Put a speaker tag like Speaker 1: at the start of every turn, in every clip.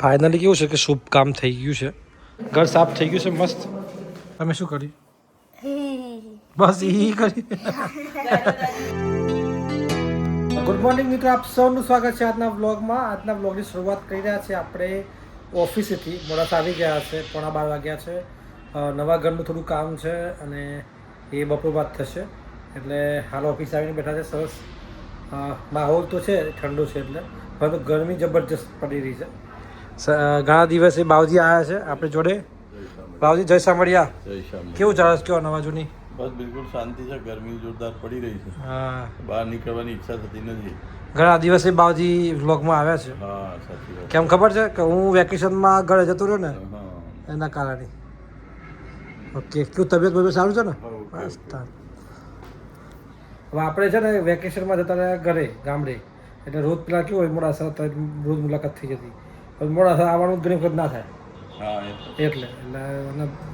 Speaker 1: Finally કેવું છે કે શુભ કામ થઈ ગયું છે, ઘર સાફ થઈ ગયું છે મસ્ત. તમે શું કર્યું? બસ એ કરી. ગુડ મોર્નિંગ મિત્રો, આપ સૌનું સ્વાગત છે આજના વ્લોગમાં. આજના વ્લોગની શરૂઆત કરી રહ્યા છે આપણે ઓફિસેથી. મોડાસા આવી ગયા છે, 12:15 વાગ્યા છે. નવા ઘરનું થોડું કામ છે અને એ બપોર બાદ થશે, એટલે હાલ ઓફિસ આવીને બેઠા છે. સરસ માહોલ તો છે, ઠંડુ છે એટલે, પરંતુ ગરમી જબરજસ્ત પડી રહી છે. ઘણા દિવસે બાવજી આવ્યા છે આપણે જોડે. બાવજી જય સાંભળ્યા. કેવું ચાલે છે? કેવા નવા જૂની?
Speaker 2: બસ બિલકુલ શાંતિ છે. ગરમી જોરદાર પડી રહી છે.
Speaker 1: હા,
Speaker 2: બહાર નીકળવાની ઈચ્છા થતી નથી.
Speaker 1: ઘણા દિવસે બાવજી વ્લોગમાં આવ્યા છે.
Speaker 2: હા, સાચી વાત.
Speaker 1: કેમ ખબર છે કે હું વેકેશનમાં ઘરે જતો રહ્યો ને, એના કારણે. ઓકે, કેવું તબિયત બધું સારું છે ને? બસ. હવે આપણે છે ને વેકેશનમાં જતા રહ્યા ઘરે, ગામડે, એટલે રોજ પેલા કેવું હોય મોડાસા રોજ મુલાકાત થઈ જતી. હવે મોડાસા આવવાનું ઘણી વખત ના થાય, એટલે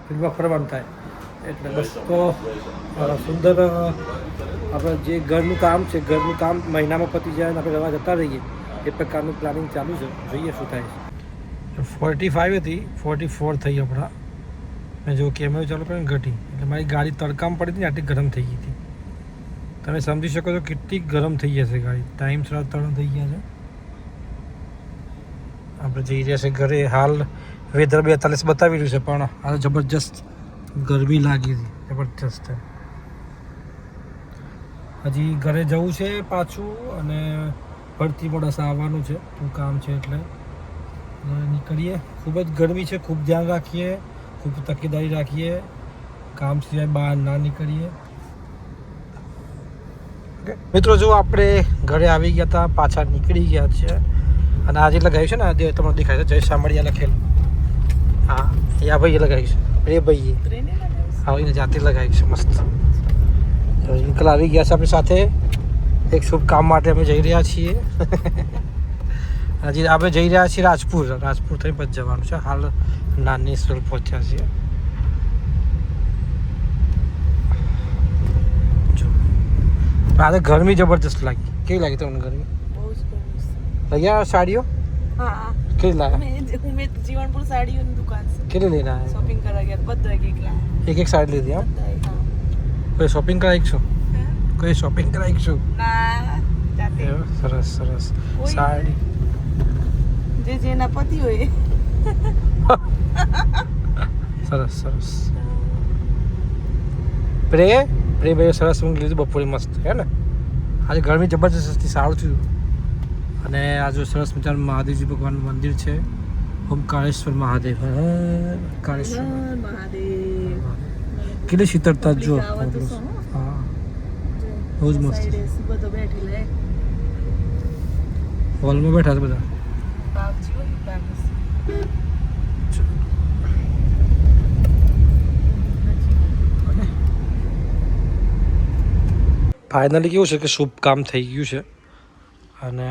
Speaker 1: ફિલ્મમાં ફરવાનું થાય. એટલે બસ તો સુંદર આપણે જે ઘરનું કામ છે, ઘરનું કામ મહિનામાં પતી જાય અને આપણે રવા જતા રહીએ એ પ્રકારનું પ્લાનિંગ ચાલુ છે. જોઈએ શું થાય છે. 45 હતી, 44 થઈ હમણાં. મેં જો કેમેરો ચાલુ કરીને ઘટી, એટલે મારી ગાડી તડકામાં પડી હતી ને, આટલી ગરમ થઈ ગઈ હતી. તમે સમજી શકો છો કેટલી ગરમ થઈ જશે ગાડી. ટાઈમ 3:30 થઈ ગયા છે. આપણે જઈ રહ્યા છે ઘરે. હાલ વેધર 42 બતાવી રહ્યું છે, પણ હાલ જબરજસ્ત ગરમી લાગી હતી, જબરજસ્ત. હજી ઘરે જવું છે પાછું, અને ફરતી મોડાસા આવવાનું છે, શું કામ છે એટલે નીકળીએ. ખૂબ જ ગરમી છે, ખૂબ ધ્યાન રાખીએ, ખૂબ તકેદારી રાખીએ, કામ સિવાય બહાર ના નીકળીએ. મિત્રો જો આપણે ઘરે આવી ગયા હતા, પાછા નીકળી ગયા છે, અને આજે લગાવ્યું છે ને, આજે તમને દેખાય છે જય સાંભળિયા લખેલું. હા, એ આ ભાઈએ લગાવ્યું છે, એ ભાઈએ આવીને જાતે લગાવ્યું છે મસ્ત. અંકલ આવી ગયા છે આપણી સાથે. એક શુભ કામ માટે અમે જઈ રહ્યા છીએ. હજી આપણે જઈ રહ્યા છીએ રાજપુર થઈ પછી જવાનું છે. હાલ નાની સ્કૂલ પહોંચ્યા છીએ. આજે ગરમી જબરજસ્ત લાગી. કેવી લાગી તમને ગરમી?
Speaker 3: બહુ જ ગરમી.
Speaker 1: અહીંયા સાડીઓ
Speaker 3: હા,
Speaker 1: કેટલી લાયા?
Speaker 3: મેં જીવનપુર સાડીઓની દુકાન છે,
Speaker 1: કેટલી લઈને આવ્યા?
Speaker 3: શોપિંગ કરવા ગયા બધા એક લાયા.
Speaker 1: એક સાડી લીધી. હા,
Speaker 3: બધા
Speaker 1: કોઈ શોપિંગ કરાવી છું? કોઈ શોપિંગ કરાવી છું?
Speaker 3: ના, જાતે.
Speaker 1: સરસ સરસ સાડી.
Speaker 3: જે જેના પતિ હોય.
Speaker 1: સરસ સરસ. પ્રે ભાઈ સરસ ઊંઘ લીધું બપોરે મસ્ત, હે ને? આજે ગરમી જબરજસ્ત હતી, સારું થયું. અને આજે સરસ મજાનું મહાદેવજી ભગવાનનું મંદિર છે, ઓમકારેશ્વર મહાદેવ. કાળેશ્વર
Speaker 3: મહાદેવ.
Speaker 1: કેટલી શીતળતા જો. હા, બહુ જ મસ્ત.
Speaker 3: બધો બેઠેલા
Speaker 1: હોલમાં બેઠા છે બધા.
Speaker 3: બાપજી હોય બાપજી.
Speaker 1: ફાઇનલી કેવું છે કે શુભ કામ થઈ ગયું છે, અને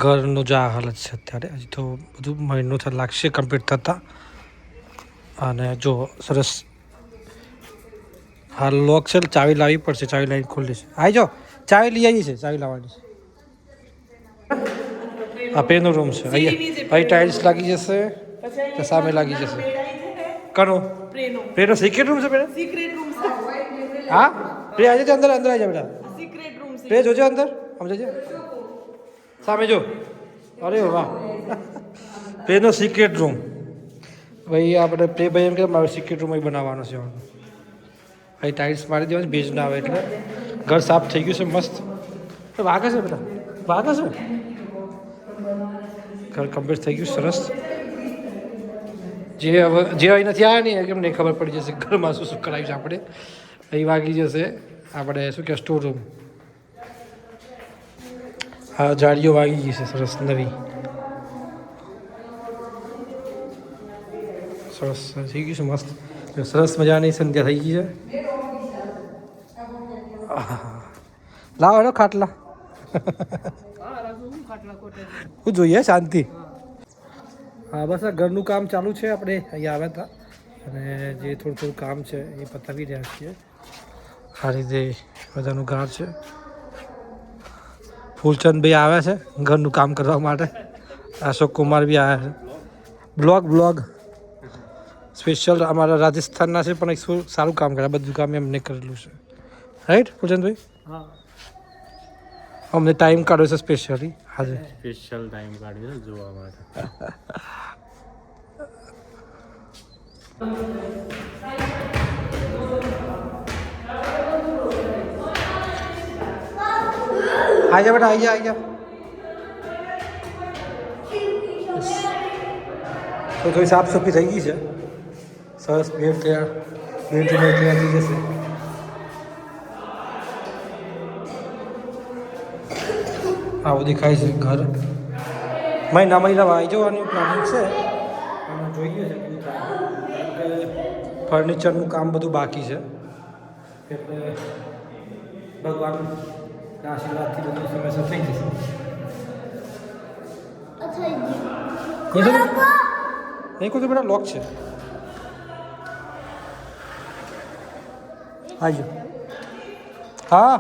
Speaker 1: ઘરનું જ આ હાલત છે અત્યારે. હજી તો બધું મહિનો લાગશે કમ્પ્લીટ થતાં. અને જો સરસ હાલ લોક છે, ચાવી લાવવી પડશે. ચાવી લાવીને ખોલી છે. આવી જાઓ, ચાવી લઈ આવી છે, ચાવી લાવવાની છે. આ પેનો રૂમ છે. અહીંયા ટાઇલ્સ લાગી જશે, તો સામે લાગી જશે. કનો પ્રેનો સિક્રેટ રૂમ છે?
Speaker 3: સિક્રેટ રૂમ છે.
Speaker 1: હા, પ્રે આજે અંદર અંદર આવી જા બેટા.
Speaker 3: સિક્રેટ રૂમ છે.
Speaker 1: પ્રે જોજો અંદર, આમ જજે સામે જો. અરે વાહ, પ્રેનો સિક્રેટ રૂમ. ભાઈ આપણે પ્રે ભાઈ એમ કે મારે સિક્રેટ રૂમ બનાવવાનો છે. અહીં ટાઇલ્સ મારી દેવાની, ભેજ ના આવે એટલે. ઘર સાફ થઈ ગયું છે મસ્ત. વાગે છે બેટા, વાગે છે. ઘર કમ્પ્લીટ થઈ ગયું સરસ. જે અહીં નથી આવ્યા નહીં એમને ખબર પડી જશે ઘરમાં શું શું કરાવ્યું છે આપણે. અહીં વાગી જશે આપણે શું કે સ્ટોર રૂમ. હા, જાળીઓ વાગી ગઈ છે સરસ નવી. સરસ થઈ ગયું છે મસ્ત. સરસ મજાની સંધ્યા થઈ ગઈ છે. લાવો હેડો ખાટલા. હું જોઈએ શાંતિ. હા, બસ આ ઘરનું કામ ચાલુ છે. આપણે અહીંયા આવ્યા હતા અને જે થોડું કામ છે એ પતાવી રહ્યા છીએ. આ રીતે બધાનું ઘર છે. ફૂલચંદભાઈ આવ્યા છે ઘરનું કામ કરવા માટે. अशोक कुमार भी आया है ब्लॉग स्पेशल અમારા રાજસ્થાનના છે પણ એક સારું કામ કરે બધું કામ એમને કરેલું છે રાઈટ પૂજનભાઈ
Speaker 4: હા
Speaker 1: અમને ટાઈમ કાઢ્યો છે સ્પેશિયલી આજે
Speaker 4: સ્પેશિયલ ટાઈમ કાઢ્યો જોવા માટે
Speaker 1: આજા બેટા આજા તો થોડી સાફ સફાઈ થઈ ગઈ છે સરસ ભેટ તૈયાર તૈયાર થઈ જશે આવું દેખાય છે ઘર મહિના આવી જવાનું પ્લાનિંગ છે અને જોઈએ છે કેવું થાય ફર્નિચરનું કામ બધું બાકી છે એટલે ભગવાનના આશીર્વાદથી બધું સમયસર થઈ જશે નહીં કોઈ બેટા લોક છે આવજો હા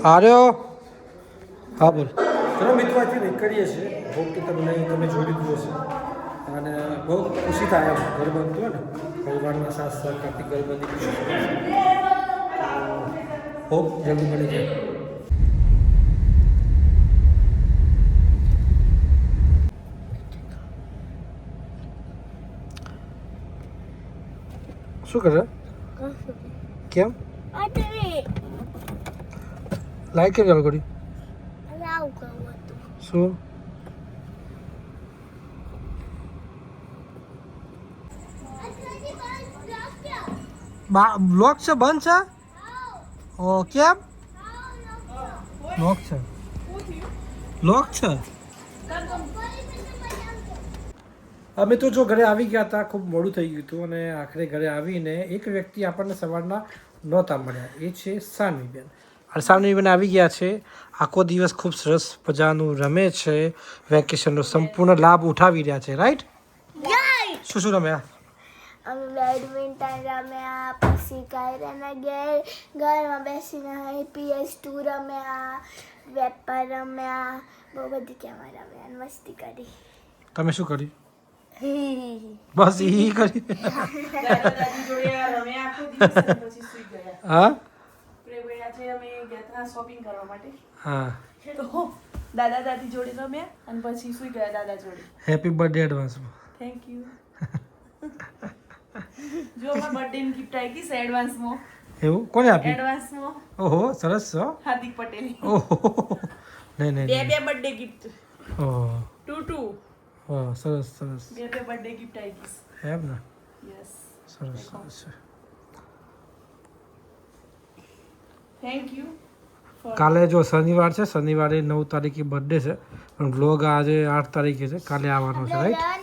Speaker 1: આર્યો હા બોલ ચલો મિત્રો આજે નીકળીએ છીએ હોપ કે તમે જોઈ લીધું હશે અને બહુ ખુશી થાય એમ ઘર બનતું હોય ને ભગવાનના સાથ સહકારથી ઘર બની હોપ જલ્દી મળી જાય શું કરે કેમ લાઈક કેમ ચાલુ કરી શું બ્લોક છે બંધ છે ઓ કેમ લોક છે અમે તો જો ઘરે આવી ગયા હતા ખૂબ મોડું થઈ ગયું હતું અને આખરે ઘરે આવીને એક વ્યક્તિ આપણને સવારના નહોતા મળ્યા એ છે સાનવીબેન અને સાનવીબેન આવી ગયા છે આખો દિવસ ખૂબ સરસ મજાનું રમે છે વેકેશનનો સંપૂર્ણ લાભ ઉઠાવી રહ્યા છે રાઈટ શું રમ્યા
Speaker 5: અમે બેડમિન્ટન રમ્યા પછી કાયરાના ઘરમાં બેસીને PS2 રમ્યા વેપાર રમ્યા બહુ બધી કેમાં રમ્યા અને મસ્તી કરી
Speaker 1: તમે શું કર્યું બસ એ કરી
Speaker 3: દાદાજી જોડે રમ્યા આખો દિવસ અને પછી સૂઈ ગયા
Speaker 1: હા
Speaker 3: આજે અમે ગયા હતા શોપિંગ કરવા માટે
Speaker 1: હા
Speaker 3: તો દાદા દાદી જોડે રમ્યા અને પછી સૂઈ ગયા દાદા જોડે
Speaker 1: હેપી બર્થડે એડવાન્સમાં
Speaker 3: થેન્ક યુ જો મારા બર્થડે ની ગિફ્ટ આવી ગઈ છે એડવાન્સમાં
Speaker 1: એવું કોને આપી
Speaker 3: એડવાન્સમાં
Speaker 1: ઓહો સરસ છો
Speaker 3: હાર્દિક પટેલ
Speaker 1: ઓહો નહીં
Speaker 3: બે બર્થડે ગિફ્ટ
Speaker 1: ઓહ
Speaker 3: ટુ
Speaker 1: વાહ સરસ
Speaker 3: બે બર્થડે ગિફ્ટ આવી ગઈ
Speaker 1: એમ ને
Speaker 3: યસ
Speaker 1: સરસ છે
Speaker 3: થેન્ક યુ
Speaker 1: કાલે જો શનિવાર છે શનિવારે 9 તારીખે બર્થડે છે પણ વ્લોગ આજે 8 તારીખે છે કાલે આવવાનો છે રાઈટ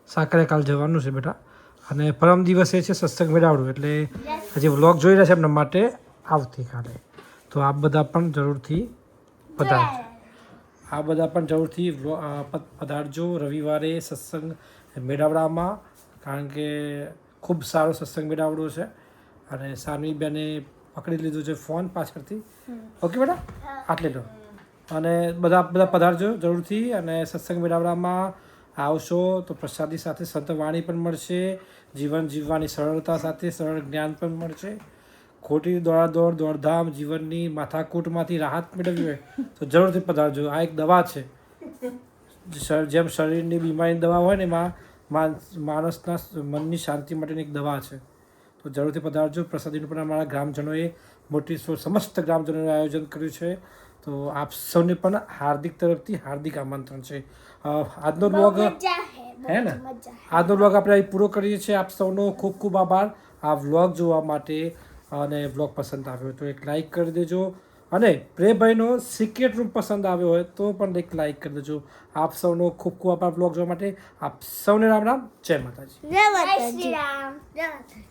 Speaker 1: સાકરે કાલ જવાનું છે બેટા અને પરમ દિવસે છે સત્સંગ મેળાવડું એટલે હજી વ્લોગ જોઈ રહ્યા છે એમના માટે આવતીકાલે તો આપ બધા પણ જરૂરથી પધારજો રવિવારે સત્સંગ મેળાવડામાં કારણ કે ખૂબ સારો સત્સંગ મેળાવડો છે અને સાનવીબેને પકડી લીધું છે ફોન પાછળથી ઓકે બેટા આટલે લો અને બધા પધારજો જરૂરથી અને સત્સંગ મેળાવડામાં આવશો તો પ્રસાદી સાથે સંતવાણી પણ મળશે જીવન જીવવાની સરળતા સાથે સરળ જ્ઞાન પણ મળશે ખોટી દોડધામ જીવનની માથાકૂટમાંથી રાહત મેળવવી હોય તો જરૂરથી પધારજો આ એક દવા છે જેમ શરીરની બીમારીની દવા હોય ને એમાં માણસના મનની શાંતિ માટેની એક દવા છે તો જરૂરથી પધારજો પ્રસાદીનું પણ અમારા ગ્રામજનોએ મોટી સમસ્ત ગ્રામજનોએ આયોજન કર્યું છે તો આપ સૌને પણ હાર્દિક આમંત્રણ છે આજનો બ્લોગ હે ને આજનો બ્લોગ આપણે અહીં પૂરો કરીએ છીએ આપ સૌનો ખૂબ ખૂબ આભાર આ વ્લોગ જોવા માટે અને વ્લોગ પસંદ આવ્યો તો એક લાઈક કરી દેજો અને પ્રેમભાઈનો સિક્રેટ રૂમ પસંદ આવ્યો હોય તો પણ એક લાઈક કરી દેજો આપ સૌનો ખૂબ ખૂબ આભાર વ્લોગ જોવા માટે આપ સૌને રામ રામ જય માતાજી
Speaker 5: જય માતાજી